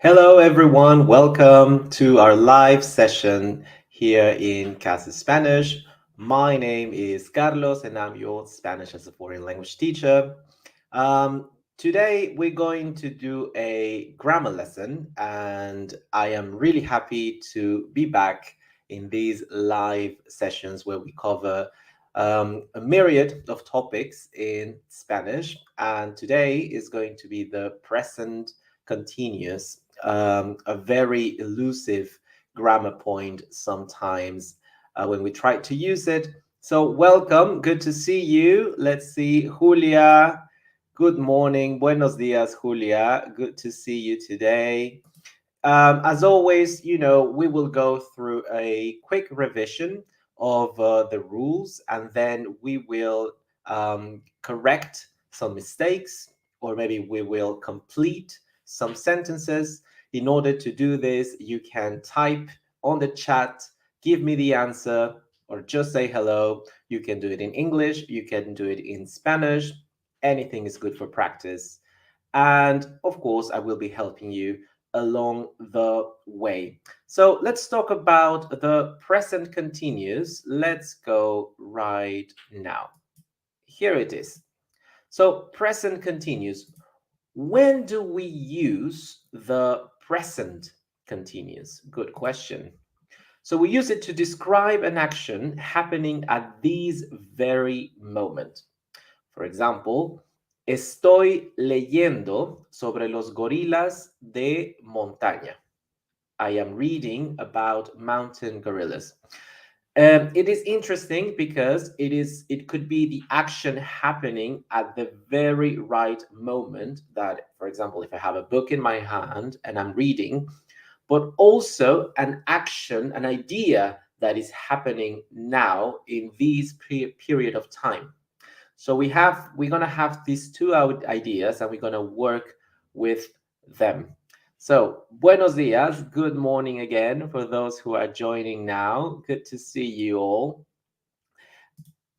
Hello, everyone. Welcome to our live session here in Casa Spanish. My name is Carlos, and I'm your Spanish as a foreign language teacher. Today, we're going to do a grammar lesson, and I am really happy to be back in these live sessions where we cover a myriad of topics in Spanish. And today is going to be the present continuous, a very elusive grammar point sometimes when we try to use it. So welcome, good to see you. Let's see, Julia. Good morning, buenos dias, Julia. Good to see you today. As always, we will go through a quick revision of the rules, and then we will correct some mistakes, or maybe we will complete some sentences. In order to do this, you can type on the chat, give me the answer, or just say hello. You can do it in English, you can do it in Spanish. Anything is good for practice. And of course, I will be helping you along the way. So let's talk about the present continuous. Let's go right now. Here it is. So present continuous. When do we use the present continuous? Good question. So we use it to describe an action happening at this very moment. For example, estoy leyendo sobre los gorilas de montaña. I am reading about mountain gorillas. It is interesting because it could be the action happening at the very right moment that, for example, if I have a book in my hand and I'm reading, but also an action, an idea that is happening now in this period of time. So we're gonna have these two ideas, and we're gonna work with them. So buenos dias, good morning again for those who are joining now. Good to see you all.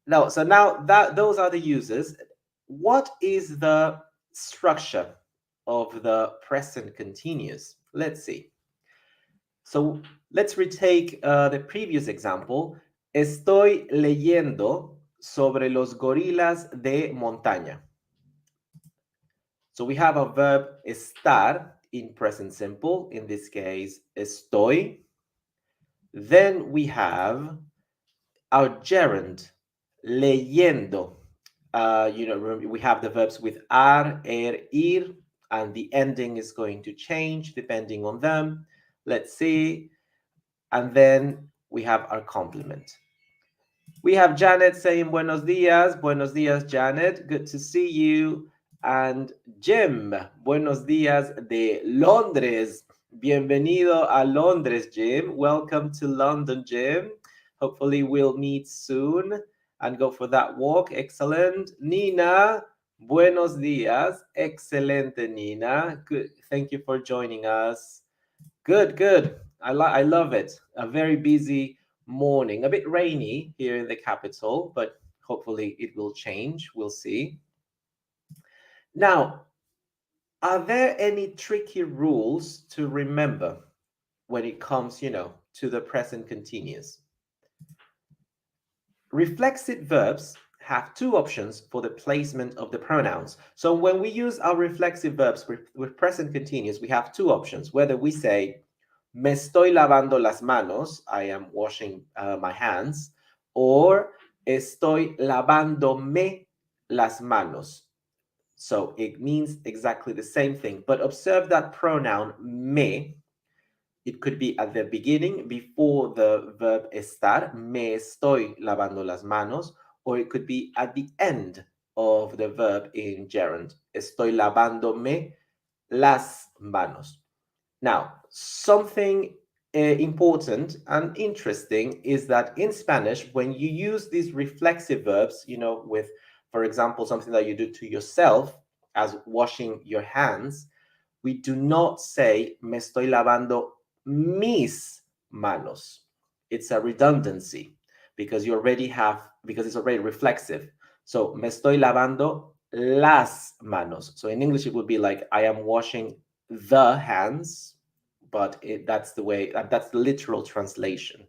Now that those are the uses, what is the structure of the present continuous? Let's see. So let's retake the previous example. Estoy leyendo sobre los gorilas de montaña. So we have a verb estar in present simple, in this case, estoy. Then we have our gerund, leyendo. Remember, we have the verbs with ar, ir, and the ending is going to change depending on them. Let's see. And then we have our complement. We have Janet saying buenos dias. Buenos dias, Janet. Good to see you. And Jim, buenos dias de Londres. Bienvenido a Londres, Jim. Welcome to London, Jim. Hopefully we'll meet soon and go for that walk. Excellent. Nina, buenos dias. Excelente, Nina. Good. Thank you for joining us. Good, good. I love it. A very busy morning. A bit rainy here in the capital, but hopefully it will change. We'll see. Now, are there any tricky rules to remember when it comes, to the present continuous? Reflexive verbs have two options for the placement of the pronouns. So when we use our reflexive verbs with present continuous, we have two options. Whether we say, me estoy lavando las manos, I am washing my hands, or estoy lavándome las manos. So it means exactly the same thing, but observe that pronoun me. It could be at the beginning before the verb estar, me estoy lavando las manos, or it could be at the end of the verb in gerund, estoy lavándome las manos. Now, something important and interesting is that in Spanish, when you use these reflexive verbs, with, for example, something that you do to yourself as washing your hands, we do not say me estoy lavando mis manos. It's a redundancy because it's already reflexive. So me estoy lavando las manos. So in English, it would be like I am washing the hands, but that's the way, that's the literal translation.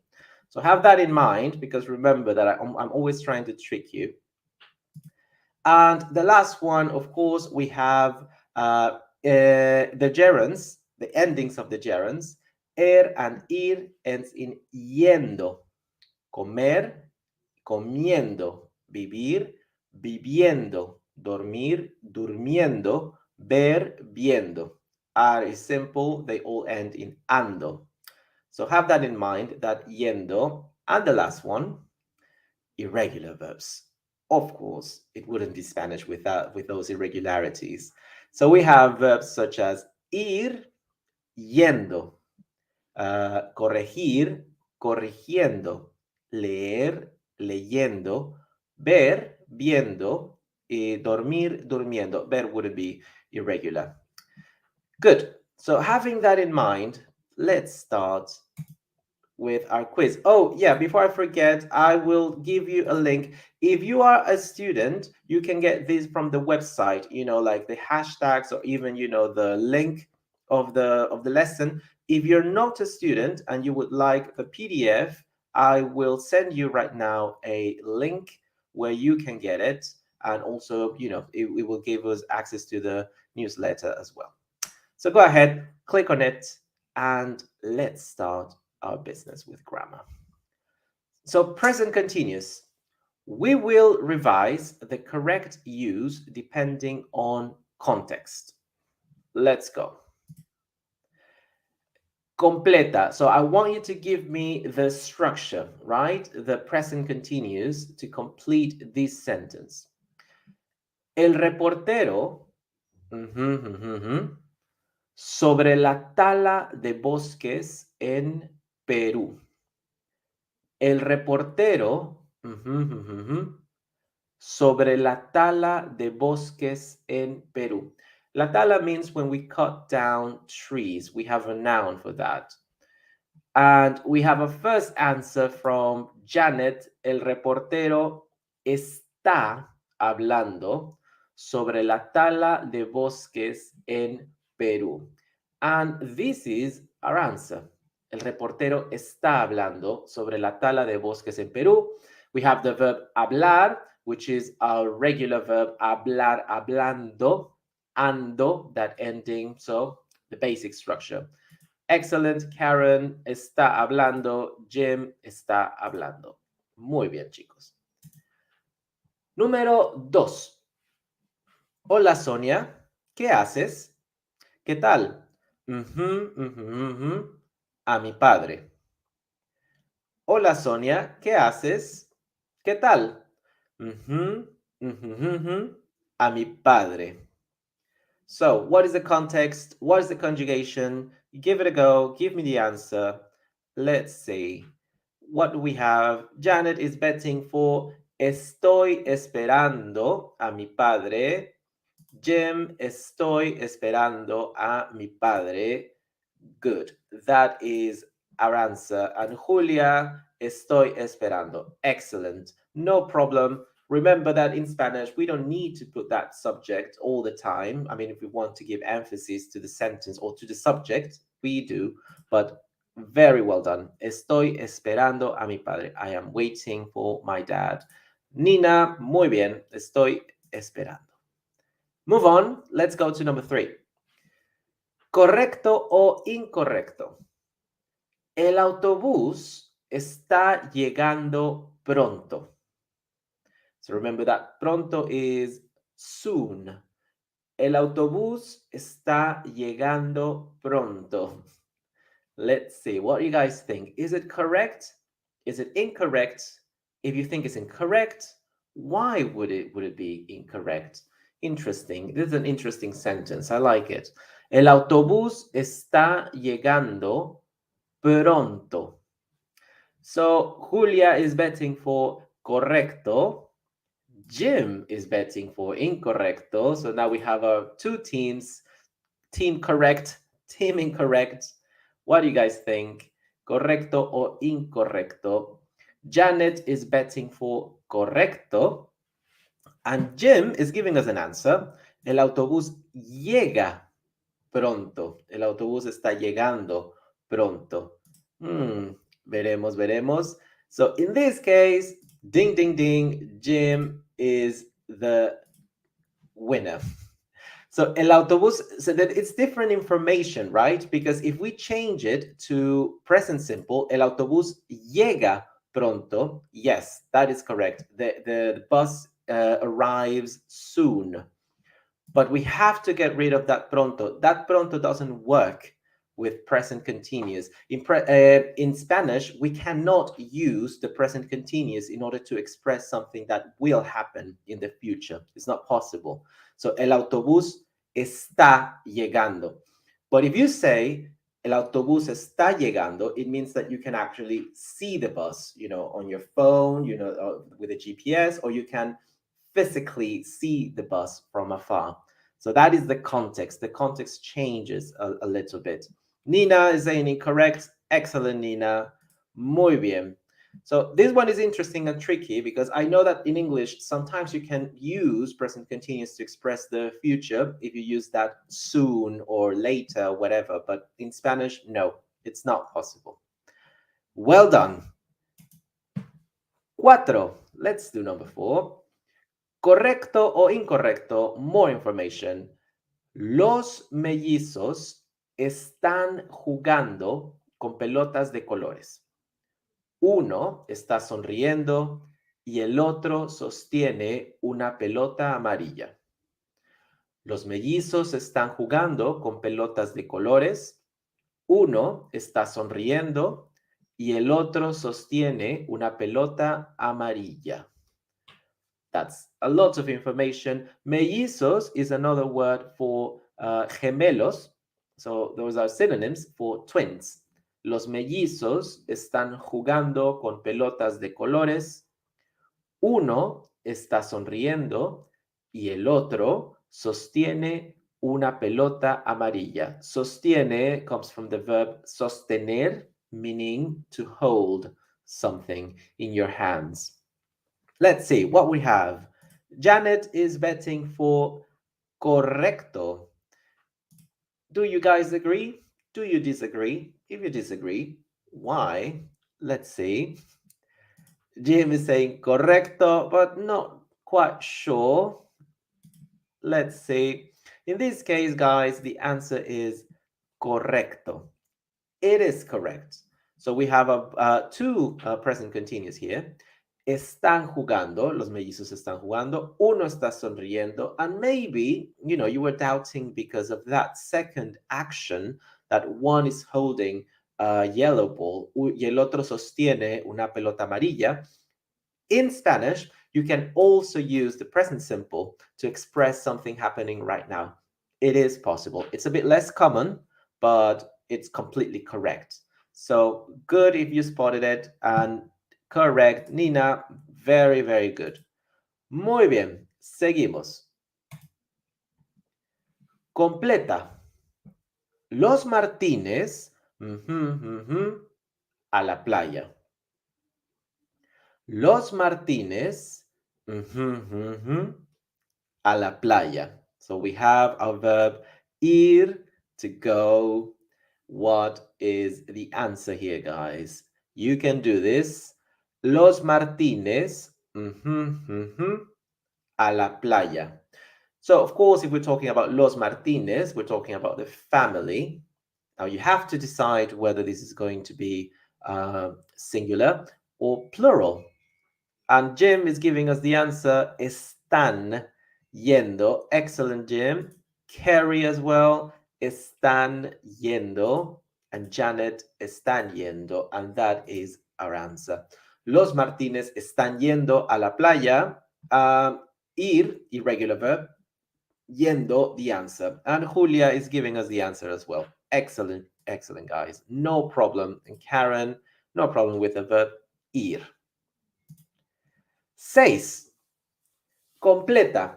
So have that in mind, because remember that I'm always trying to trick you. And the last one, of course, we have the gerunds, the endings of the gerunds. And ir ends in yendo. Comer, comiendo. Vivir, viviendo. Dormir, durmiendo. Ver, viendo. Are is simple, they all end in ando. So have that in mind, that yendo. And the last one, irregular verbs. Of course, it wouldn't be Spanish without with those irregularities. So we have verbs such as ir, yendo, corregir, corrigiendo, leer, leyendo, ver, viendo, dormir, durmiendo. Ver would be irregular. Good. So having that in mind, let's start with our quiz. Oh, yeah, before I forget, I will give you a link. If you are a student, you can get this from the website, like the hashtags, or even, the link of the lesson. If you're not a student and you would like the PDF, I will send you right now a link where you can get it. And also, it will give us access to the newsletter as well. So go ahead, click on it, and let's start our business with grammar. So present continuous. We will revise the correct use depending on context. Let's go. Completa. So I want you to give me the structure, right? The present continuous to complete this sentence. El reportero sobre la tala de bosques en Perú. El reportero sobre la tala de bosques en Perú. La tala means when we cut down trees. We have a noun for that. And we have a first answer from Janet. El reportero está hablando sobre la tala de bosques en Perú. And this is our answer. El reportero está hablando sobre la tala de bosques en Perú. We have the verb hablar, which is our regular verb hablar, hablando, ando, that ending, so the basic structure. Excellent, Karen está hablando, Jim está hablando. Muy bien, chicos. Número 2. Hola, Sonia, ¿qué haces? ¿Qué tal? A mi padre. Hola, Sonia, ¿qué haces? ¿Qué tal? A mi padre. So, what is the context? What is the conjugation? Give it a go. Give me the answer. Let's see. What do we have? Janet is betting for estoy esperando a mi padre. Jim, estoy esperando a mi padre. Good. That is our answer. And Julia, estoy esperando. Excellent. No problem. Remember that in Spanish, we don't need to put that subject all the time. I mean, if we want to give emphasis to the sentence or to the subject, we do. But very well done. Estoy esperando a mi padre. I am waiting for my dad. Nina, muy bien. Estoy esperando. Move on. Let's go to number 3. ¿Correcto o incorrecto? El autobús está llegando pronto. So remember that pronto is soon. El autobús está llegando pronto. Let's see. What do you guys think? Is it correct? Is it incorrect? If you think it's incorrect, why would it be incorrect? Interesting. This is an interesting sentence. I like it. El autobús está llegando pronto. So Julia is betting for correcto. Jim is betting for incorrecto. So now we have our 2 teams. Team correct, team incorrect. What do you guys think? Correcto or incorrecto? Janet is betting for correcto. And Jim is giving us an answer. El autobús llega pronto. El autobús está llegando pronto. Veremos, veremos. So in this case, ding, ding, ding, Jim is the winner. So el autobús, so that it's different information, right? Because if we change it to present simple, el autobús llega pronto. Yes, that is correct. The bus arrives soon. But we have to get rid of that pronto. That pronto doesn't work with present continuous. In Spanish, we cannot use the present continuous in order to express something that will happen in the future. It's not possible. So el autobús está llegando. But if you say el autobús está llegando, it means that you can actually see the bus, on your phone, with a GPS, or you can physically see the bus from afar. So that is the context. The context changes a little bit. Nina is saying incorrect. Excellent, Nina. Muy bien. So this one is interesting and tricky because I know that in English, sometimes you can use present continuous to express the future if you use that soon or later, whatever. But in Spanish, no, it's not possible. Well done. Cuatro. Let's do number 4. Correcto o incorrecto, more information. Los mellizos están jugando con pelotas de colores. Uno está sonriendo y el otro sostiene una pelota amarilla. Los mellizos están jugando con pelotas de colores. Uno está sonriendo y el otro sostiene una pelota amarilla. That's a lot of information. Mellizos is another word for gemelos. So those are synonyms for twins. Los mellizos están jugando con pelotas de colores. Uno está sonriendo y el otro sostiene una pelota amarilla. Sostiene comes from the verb sostener, meaning to hold something in your hands. Let's see what we have. Janet is betting for correcto. Do you guys agree? Do you disagree? If you disagree, why? Let's see. Jim is saying correcto, but not quite sure. Let's see. In this case, guys, the answer is correcto. It is correct. So we have two present continuous here. Están jugando, los mellizos están jugando, uno está sonriendo, and maybe, you were doubting because of that second action that one is holding a yellow ball y el otro sostiene una pelota amarilla. In Spanish, you can also use the present simple to express something happening right now. It is possible. It's a bit less common, but it's completely correct. So good if you spotted it, and correct, Nina, very, very good. Muy bien, seguimos. Completa. Los Martínez a la playa. Los Martínez a la playa. So we have our verb ir, to go. What is the answer here, guys? You can do this. Los Martínez a la playa. So, of course, if we're talking about Los Martínez, we're talking about the family. Now, you have to decide whether this is going to be singular or plural. And Jim is giving us the answer, están yendo. Excellent, Jim. Kerry as well, están yendo. And Janet, están yendo. And that is our answer. Los Martínez están yendo a la playa. Ir, irregular verb. Yendo, the answer. And Julia is giving us the answer as well. Excellent, excellent, guys. No problem. And Karen, no problem with the verb ir. 6. Completa.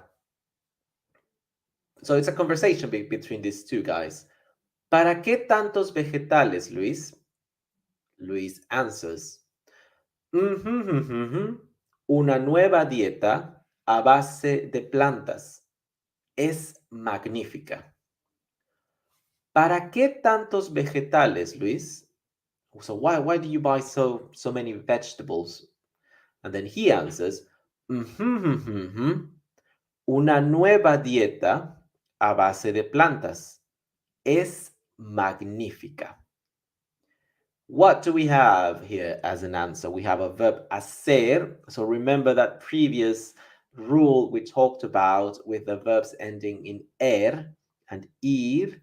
So it's a conversation between these two guys. ¿Para qué tantos vegetales, Luis? Luis answers. Una nueva dieta a base de plantas. Es magnífica. ¿Para qué tantos vegetales, Luis? So why do you buy so many vegetables? And then he answers, una nueva dieta a base de plantas. Es magnífica. What do we have here as an answer? We have a verb hacer. So remember that previous rule we talked about with the verbs ending in and ir.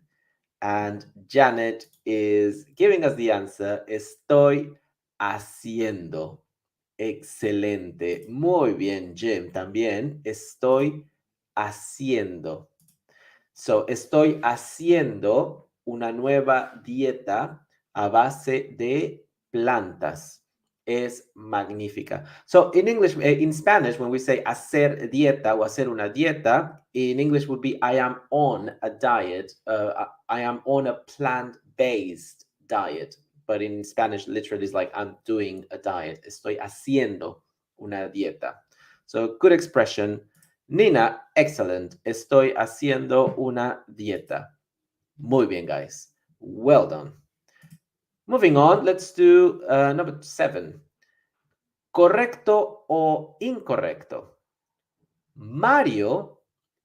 And Janet is giving us the answer. Estoy haciendo. Excelente. Muy bien, Jim. También estoy haciendo. So, estoy haciendo una nueva dieta a base de plantas. Es magnífica. So, in English, in Spanish, when we say hacer dieta o hacer una dieta, in English would be I am on a diet. I am on a plant-based diet. But in Spanish, literally, it's like I'm doing a diet. Estoy haciendo una dieta. So, good expression. Nina, excellent. Estoy haciendo una dieta. Muy bien, guys. Well done. Moving on, let's do number 7. ¿Correcto o incorrecto? Mario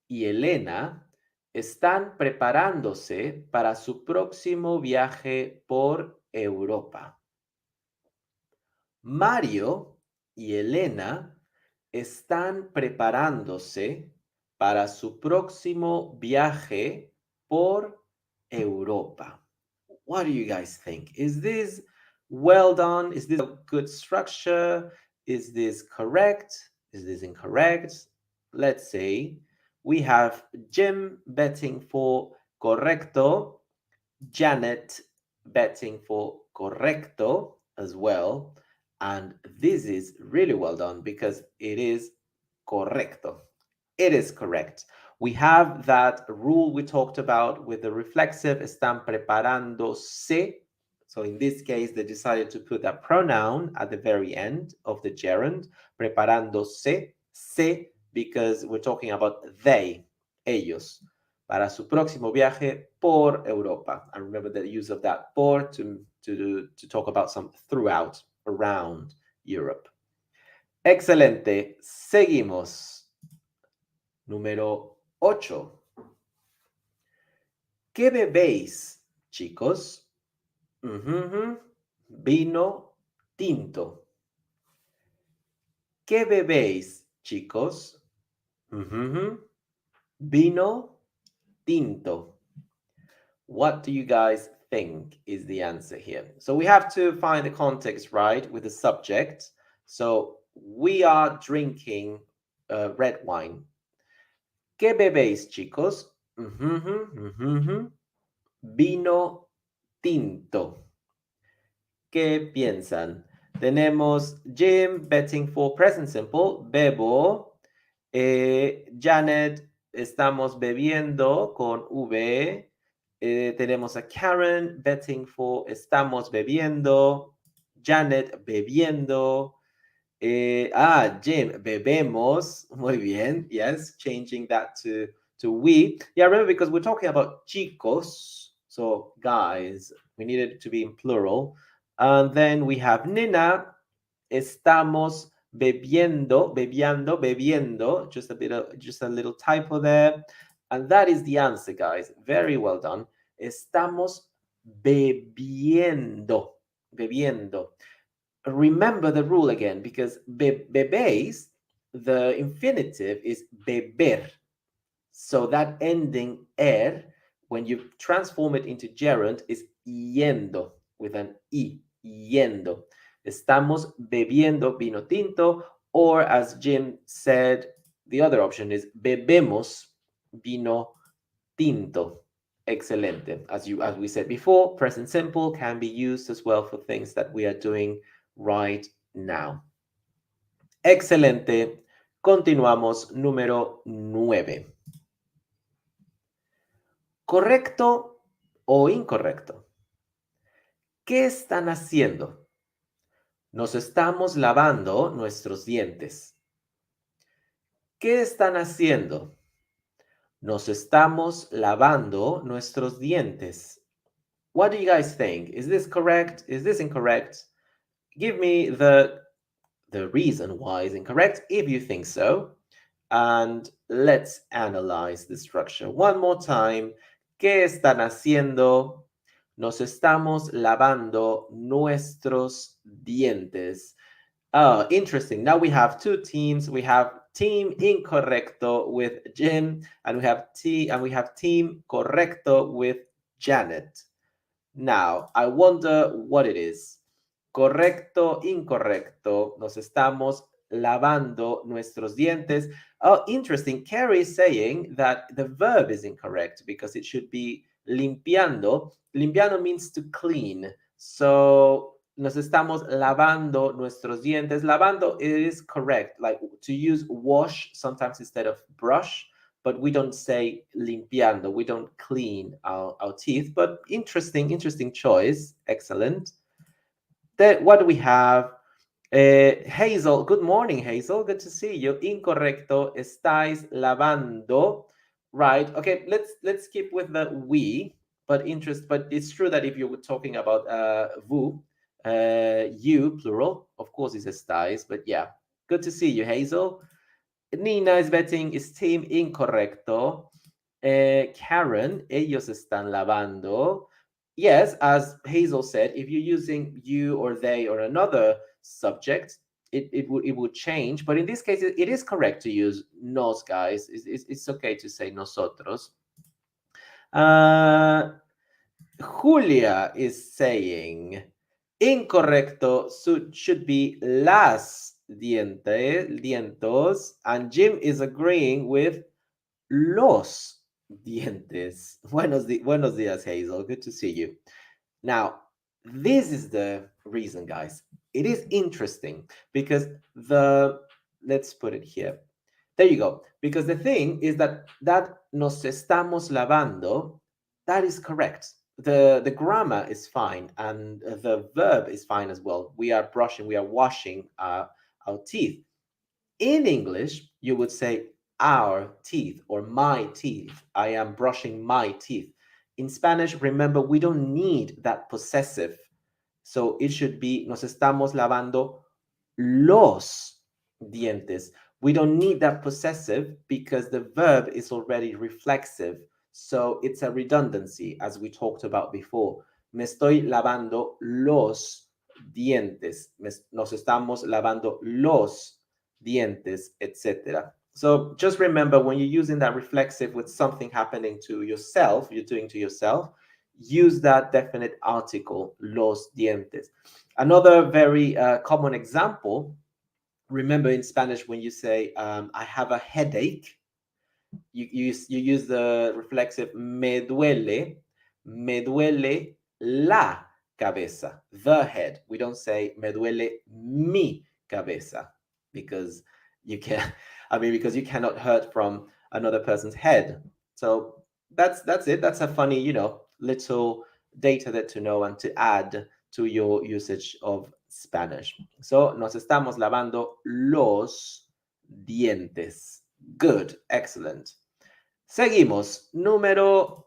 y Elena están preparándose para su próximo viaje por Europa. Mario y Elena están preparándose para su próximo viaje por Europa. What do you guys think? Is this well done? Is this a good structure? Is this correct? Is this incorrect? Let's say we have Jim betting for correcto, Janet betting for correcto as well. And this is really well done because it is correcto. It is correct. We have that rule we talked about with the reflexive, están preparándose. So in this case, they decided to put that pronoun at the very end of the gerund, preparándose, se, because we're talking about they, ellos, para su próximo viaje por Europa. And remember the use of that por to talk about some throughout, around Europe. Excelente. Seguimos. Número 8. ¿Qué bebéis, chicos? Vino tinto. ¿Qué bebéis, chicos? Vino tinto. What do you guys think is the answer here? So we have to find the context, right, with the subject. So we are drinking red wine. ¿Qué bebéis, chicos? Vino tinto. ¿Qué piensan? Tenemos Jim betting for present simple, bebo. Janet, estamos bebiendo con V. Tenemos a Karen betting for estamos bebiendo. Janet bebiendo. Jim, bebemos. Muy bien. Yes, changing that to we. Yeah, remember, because we're talking about chicos. So, guys, we needed it to be in plural. And then we have Nina. Estamos bebiendo, bebiendo. Just a little typo there. And that is the answer, guys. Very well done. Estamos bebiendo. Remember the rule again, because bebéis, the infinitive is beber. So that ending when you transform it into gerund, is yendo, with an I, yendo. Estamos bebiendo vino tinto, or as Jim said, the other option is bebemos vino tinto. Excelente. As we said before, present simple can be used as well for things that we are doing right now. Excelente. Continuamos. Número 9. ¿Correcto o incorrecto? ¿Qué están haciendo? Nos estamos lavando nuestros dientes. ¿Qué están haciendo? Nos estamos lavando nuestros dientes. What do you guys think? Is this correct? Is this incorrect? Give me the reason why is incorrect if you think so. And let's analyze the structure one more time. ¿Qué están haciendo? Nos estamos lavando nuestros dientes. Oh, interesting. Now we have two teams. We have team Incorrecto with Jim, and we have team Correcto with Janet. Now, I wonder what it is. Correcto, incorrecto. Nos estamos lavando nuestros dientes. Oh, interesting. Carrie is saying that the verb is incorrect because it should be limpiando. Limpiando means to clean. So, nos estamos lavando nuestros dientes. Lavando is correct. Like to use wash sometimes instead of brush, but we don't say limpiando. We don't clean our teeth. But interesting choice. Excellent. Then what do we have? Hazel, good morning, Hazel. Good to see you. Incorrecto. Estáis lavando. Right. Okay. Let's keep with the we. But it's true that if you were talking about vous, you plural, of course, it's estáis. But yeah, good to see you, Hazel. Nina is betting is team incorrecto. Karen, ellos están lavando. Yes, as Hazel said, if you're using you or they or another subject, it would change. But in this case, it is correct to use nos, guys. It's okay to say nosotros. Julia is saying incorrecto should be las dientos, and Jim is agreeing with los dientes. Buenos días, Hazel. Good to see you. Now, this is the reason, guys. It is interesting because let's put it here. There you go. Because the thing is that nos estamos lavando, that is correct. The grammar is fine and the verb is fine as well. We are brushing, we are washing our teeth. In English, you would say our teeth or my teeth. I am brushing my teeth. In Spanish, remember, we don't need that possessive. So it should be nos estamos lavando los dientes. We don't need that possessive because the verb is already reflexive. So it's a redundancy, as we talked about before. Me estoy lavando los dientes. Nos estamos lavando los dientes, etc. So just remember when you're using that reflexive with something happening to yourself, you're doing to yourself, use that definite article, los dientes. Another very common example, remember in Spanish when you say, I have a headache, you use the reflexive me duele la cabeza, the head. We don't say me duele mi cabeza because because you cannot hurt from another person's head. So that's it. That's a funny, little data that to know and to add to your usage of Spanish. So nos estamos lavando los dientes. Good, excellent. Seguimos. Número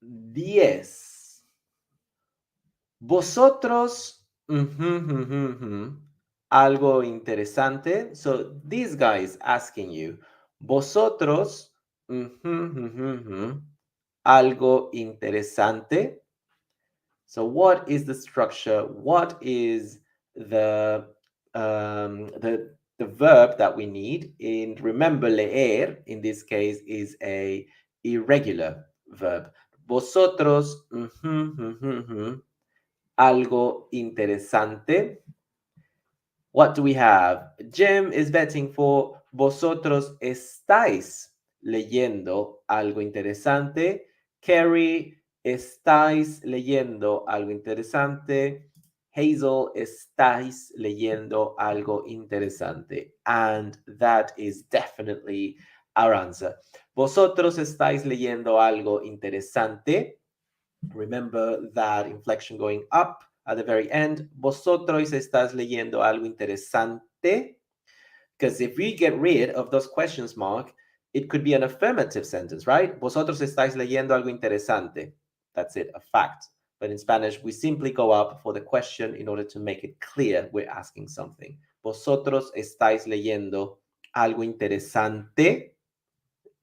10. Vosotros, algo interesante. So this guy is asking you, vosotros, algo interesante. So what is the structure? What is the verb that we need? And remember, leer in this case is a irregular verb. Vosotros, algo interesante. What do we have? Jim is betting for vosotros estáis leyendo algo interesante. Carrie, estáis leyendo algo interesante. Hazel, estáis leyendo algo interesante. And that is definitely our answer. Vosotros estáis leyendo algo interesante. Remember that inflection going up at the very end. Vosotros estás leyendo algo interesante. Because if we get rid of those questions mark, It could be an affirmative sentence, right? Vosotros estáis leyendo algo interesante. That's it, a fact. But in Spanish, we simply go up for the question in order to make it clear we're asking something. Vosotros estáis leyendo algo interesante.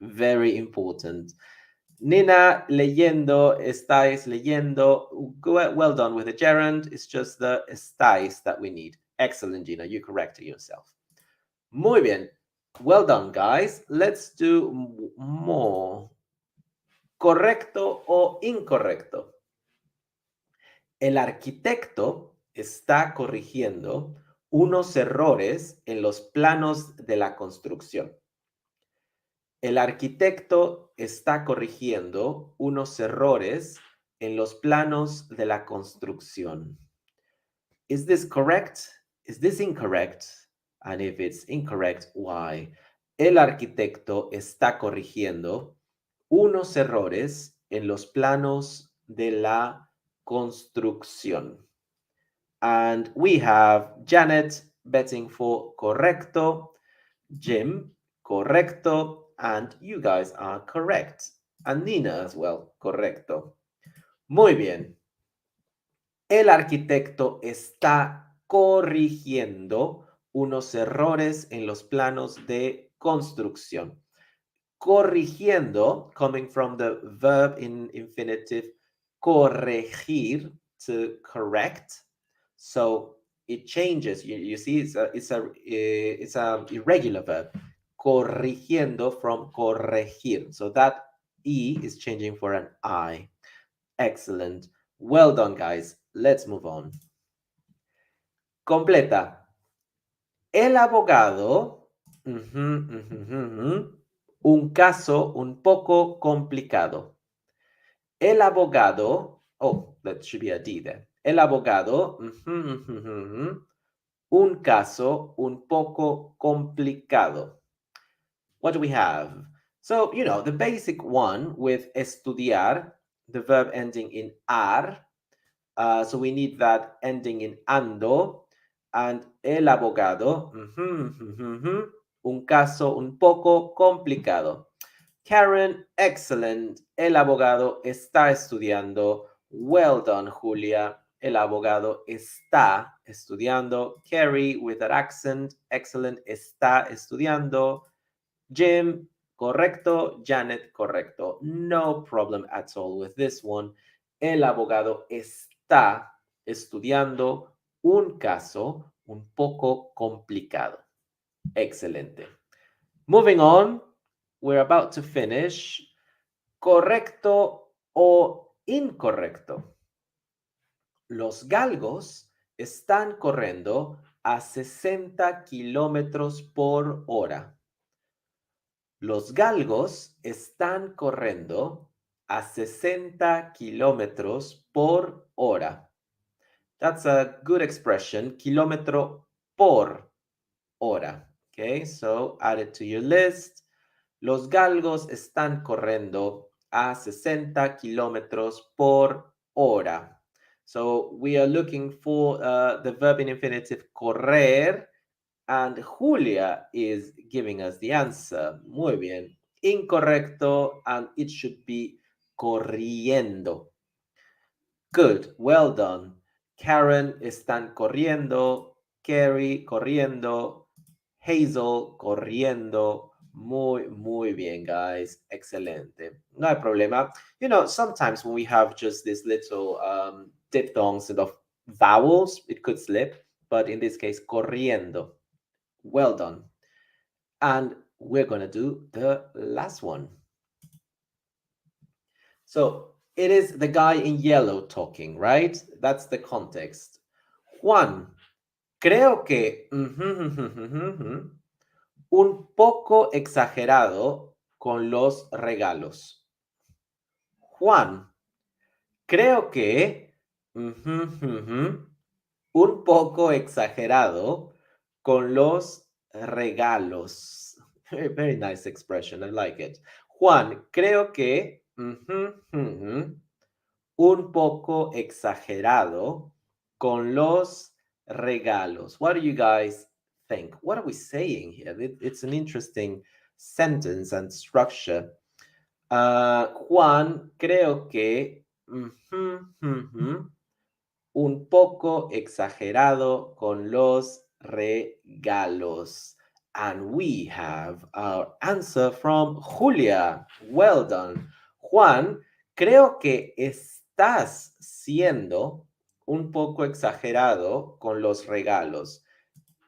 Very important. Nina leyendo, estáis leyendo. Well done with the gerund. It's just the estáis that we need. Excellent, Gina. You corrected yourself. Muy bien. Well done, guys. Let's do more. ¿Correcto o incorrecto? El arquitecto está corrigiendo unos errores en los planos de la construcción. El arquitecto está corrigiendo unos errores en los planos de la construcción. Is this correct? Is this incorrect? And if it's incorrect, why? El arquitecto está corrigiendo unos errores en los planos de la construcción. And we have Janet betting for correcto, Jim, correcto, and you guys are correct. And Nina as well, correcto. Muy bien. El arquitecto está corrigiendo unos errores en los planos de construcción. Corrigiendo, coming from the verb in infinitive corregir, to correct. So it changes. You see, it's a irregular verb. Corrigiendo from corregir. So that E is changing for an I. Excellent. Well done, guys. Let's move on. Completa. El abogado. Un caso un poco complicado. El abogado. Oh, that should be a D there. El abogado. Un caso un poco complicado. What do we have? So, you know, the basic one with estudiar, the verb ending in ar. So we need that ending in ando. And el abogado, un caso un poco complicado. Karen, excellent. El abogado está estudiando. Well done, Julia. El abogado está estudiando. Carrie, with that accent, excellent. Está estudiando. Jim, correcto. Janet, correcto. No problem at all with this one. El abogado está estudiando un caso un poco complicado. Excelente. Moving on, we're about to finish. ¿Correcto o incorrecto? Los galgos están corriendo a 60 kilómetros por hora. Los galgos están corriendo a 60 kilómetros por hora. That's a good expression, kilómetro por hora. Okay, so add it to your list. Los galgos están corriendo a 60 kilómetros por hora. So we are looking for the verb in infinitive correr, and Julia is giving us the answer. Muy bien. Incorrecto, and it should be corriendo. Good, well done. Karen, están corriendo. Carrie, corriendo. Hazel, corriendo. Muy bien, guys. Excelente. No hay problema. You know, sometimes when we have just this little diphthongs of vowels, it could slip. But in this case, corriendo. Well done. And we're going to do the last one. So it is the guy in yellow talking, right? That's the context. Juan, creo que un poco exagerado con los regalos. Juan, creo que un poco exagerado con los regalos. Very, very nice expression. I like it. Juan, creo que un poco exagerado con los regalos. What do you guys think? What are we saying here? It's an interesting sentence and structure. Juan, creo que un poco exagerado con los regalos. And we have our answer from Julia. Well done. Juan, creo que estás siendo un poco exagerado con los regalos.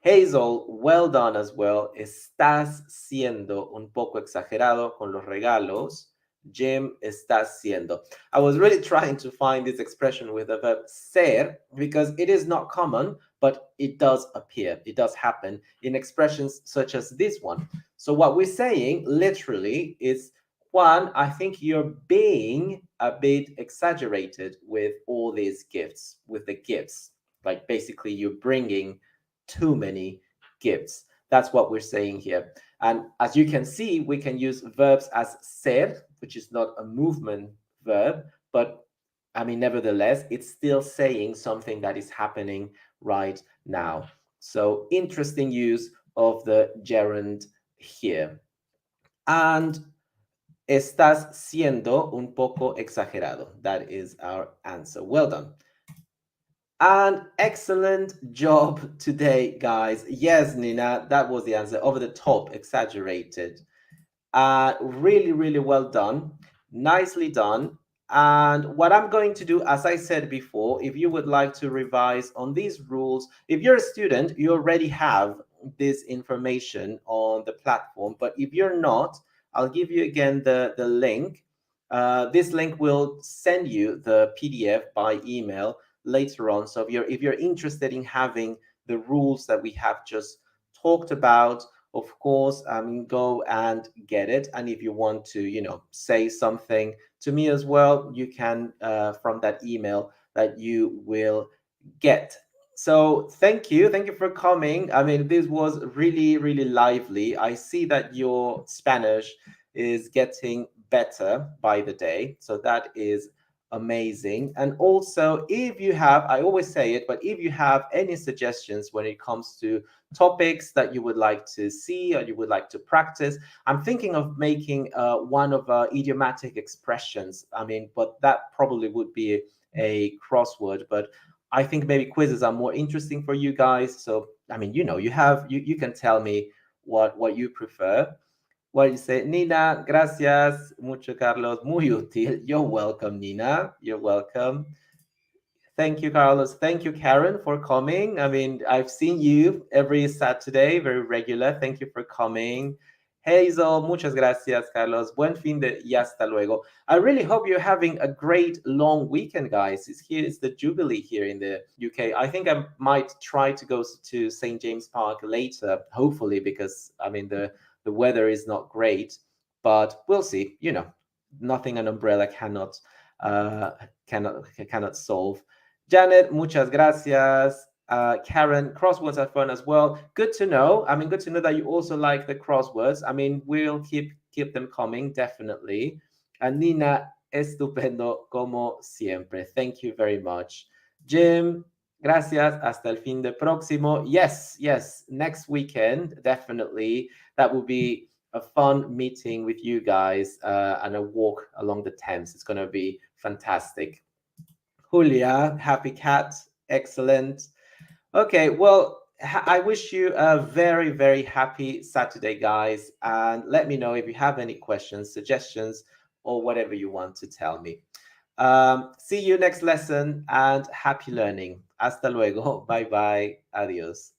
Hazel, well done as well. Estás siendo un poco exagerado con los regalos. Jim, estás siendo. I was really trying to find this expression with the verb ser because it is not common, but it does appear. It does happen in expressions such as this one. So what we're saying literally is, Juan, I think you're being a bit exaggerated with all these gifts, with the gifts. Like basically you're bringing too many gifts. That's what we're saying here. And as you can see, we can use verbs as ser, which is not a movement verb, but I mean, nevertheless, it's still saying something that is happening right now. So interesting use of the gerund here. And estás siendo un poco exagerado. That is our answer. Well done. And excellent job today, guys. Yes, Nina, that was the answer. Over the top, exaggerated. Really, really well done. Nicely done. And what I'm going to do, as I said before, if you would like to revise on these rules, if you're a student, you already have this information on the platform. But if you're not, I'll give you again the link. This link will send you the PDF by email later on. So if you're interested in having the rules that we have just talked about, of course, go and get it. And if you want to, say something to me as well, you can from that email that you will get. So thank you for coming. I mean, this was really, really lively. I see that your Spanish is getting better by the day, so that is amazing. And also, if you have, I always say it, but if you have any suggestions when it comes to topics that you would like to see or you would like to practice, I'm thinking of making one of idiomatic expressions. I mean, but that probably would be a crossword, but I think maybe quizzes are more interesting for you guys. So I mean, you can tell me what you prefer. What do you say? Nina, gracias mucho, Carlos. Muy útil. You're welcome, Nina. You're welcome. Thank you, Carlos. Thank you, Karen, for coming. I mean, I've seen you every Saturday, very regular. Thank you for coming. Hazel, muchas gracias, Carlos. Buen fin de y hasta luego. I really hope you're having a great long weekend, guys. It's the Jubilee here in the UK. I think I might try to go to St. James Park later, hopefully, because I mean the weather is not great, but we'll see. Nothing an umbrella cannot solve. Janet, muchas gracias. Karen, crosswords are fun as well. Good to know. I mean, good to know that you also like the crosswords. I mean, we'll keep them coming, definitely. And Nina, estupendo como siempre. Thank you very much. Jim, gracias. Hasta el fin de próximo. Yes. Next weekend, definitely. That will be a fun meeting with you guys and a walk along the Thames. It's going to be fantastic. Julia, happy cat, excellent. Okay, well, I wish you a very, very happy Saturday, guys. And let me know if you have any questions, suggestions, or whatever you want to tell me. See you next lesson and happy learning. Hasta luego. Bye bye. Adios.